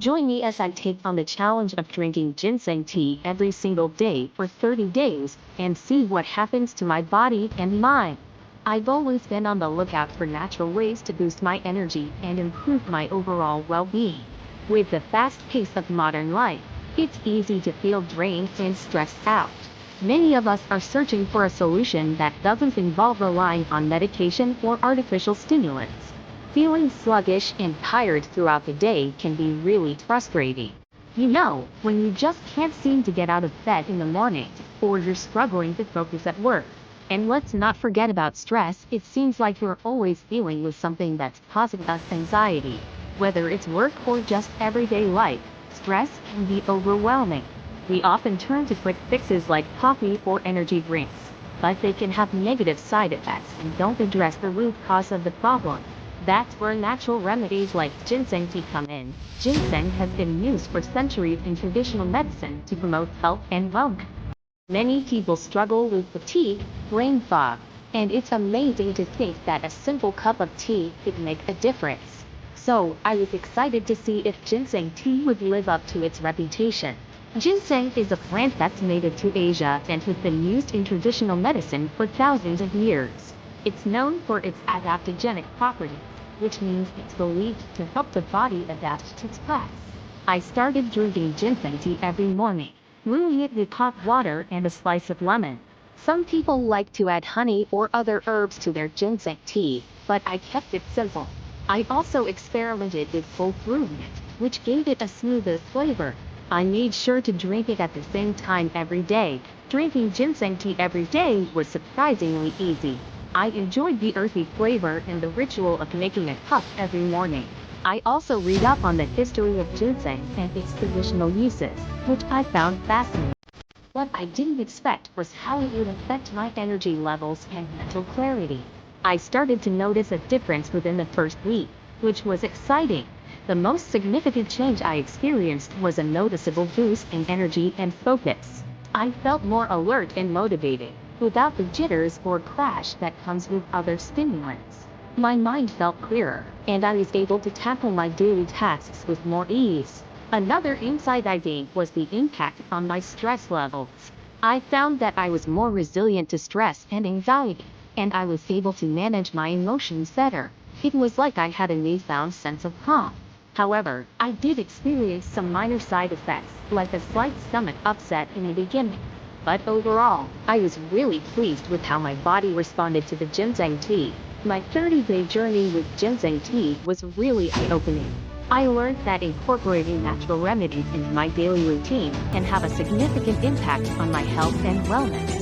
Join me as I take on the challenge of drinking ginseng tea every single day for 30 days and see what happens to my body and mind. I've always been on the lookout for natural ways to boost my energy and improve my overall well-being. With the fast pace of modern life, it's easy to feel drained and stressed out. Many of us are searching for a solution that doesn't involve relying on medication or artificial stimulants. Feeling sluggish and tired throughout the day can be really frustrating. When you just can't seem to get out of bed in the morning, or you're struggling to focus at work. And let's not forget about stress. It seems like you're always dealing with something that's causing us anxiety. Whether it's work or just everyday life, stress can be overwhelming. We often turn to quick fixes like coffee or energy drinks, but they can have negative side effects and don't address the root cause of the problem. That's where natural remedies like ginseng tea come in. Ginseng has been used for centuries in traditional medicine to promote health and wellness. Many people struggle with fatigue, brain fog, and it's amazing to think that a simple cup of tea could make a difference. So, I was excited to see if ginseng tea would live up to its reputation. Ginseng is a plant that's native to Asia and has been used in traditional medicine for thousands of years. It's known for its adaptogenic properties, which means it's believed to help the body adapt to stress. I started drinking ginseng tea every morning, brewing it with hot water and a slice of lemon. Some people like to add honey or other herbs to their ginseng tea, but I kept it simple. I also experimented with cold brewing it, which gave it a smoother flavor. I made sure to drink it at the same time every day. Drinking ginseng tea every day was surprisingly easy. I enjoyed the earthy flavor and the ritual of making a cup every morning. I also read up on the history of ginseng and its traditional uses, which I found fascinating. What I didn't expect was how it would affect my energy levels and mental clarity. I started to notice a difference within the first week, which was exciting. The most significant change I experienced was a noticeable boost in energy and focus. I felt more alert and motivated, without the jitters or crash that comes with other stimulants. My mind felt clearer, and I was able to tackle my daily tasks with more ease. Another insight I gained was the impact on my stress levels. I found that I was more resilient to stress and anxiety, and I was able to manage my emotions better. It was like I had a newfound sense of calm. However, I did experience some minor side effects, like a slight stomach upset in the beginning. But overall, I was really pleased with how my body responded to the ginseng tea. My 30-day journey with ginseng tea was really eye-opening. I learned that incorporating natural remedies into my daily routine can have a significant impact on my health and wellness.